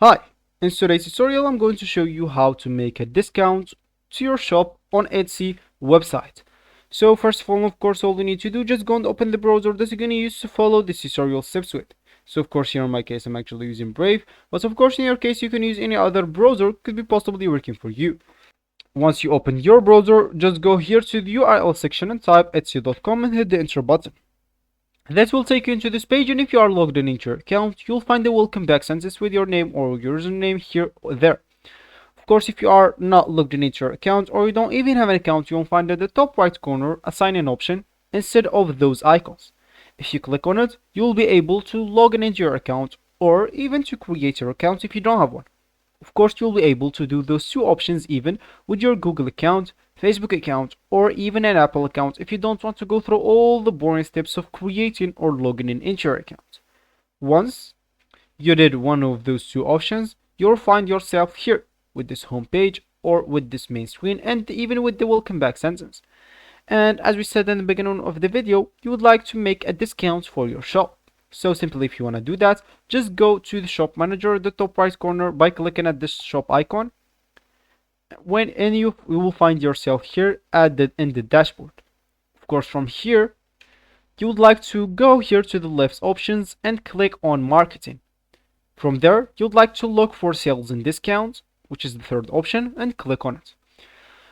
Hi, in today's tutorial I'm going to show you how to make a discount to your shop on Etsy website. So first of all, all you need to do, just go and open the browser that you're going to use to follow this tutorial steps with. So of course here in my case I'm actually using Brave, but of course in your case you can use any other browser, could be possibly working for you. Once you open your browser, just go here to the URL section and type etsy.com and hit the enter button. That will take you into this page, and if you are logged in into your account, you'll find the welcome back sentence with your name or your username here or there. Of course, if you are not logged in into your account or you don't even have an account, you'll find at the top right corner a sign in option instead of those icons. If you click on it, you'll be able to log in into your account or even to create your account if you don't have one. Of course, you'll be able to do those two options even with your Google account, Facebook account, or even an Apple account if you don't want to go through all the boring steps of creating or logging in into your account. Once you did one of those two options, you'll find yourself here with this home page or with this main screen and even with the welcome back sentence. And as we said in the beginning of the video, you would like to make a discount for your shop. So simply, if you want to do that, just go to the shop manager at the top right corner by clicking at this shop icon. You will find yourself here in the dashboard. Of course, from here you would like to go here to the left options and click on marketing. From there you'd like to look for sales and discounts, which is the third option, and click on it.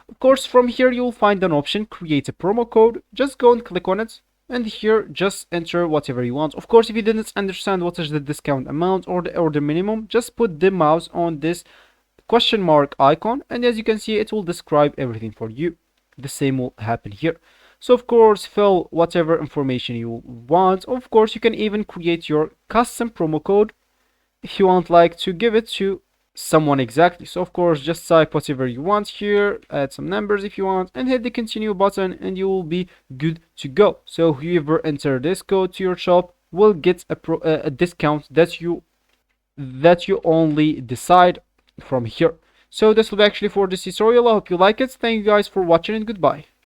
Of course, from here you'll find an option create a promo code. Just go and click on it, and here just enter whatever you want. Of course, if you didn't understand what is the discount amount or the order minimum, just put the mouse on this question mark icon, and as you can see it will describe everything for you. The same will happen here. So of course, fill whatever information you want. Of course, you can even create your custom promo code if you want, like to give it to someone exactly. So of course, just type whatever you want here, add some numbers if you want, and hit the continue button, and you will be good to go. So whoever enter this code to your shop will get a discount that you only decide from here. So this will be actually for this tutorial. I hope you like it. Thank you guys for watching, and goodbye.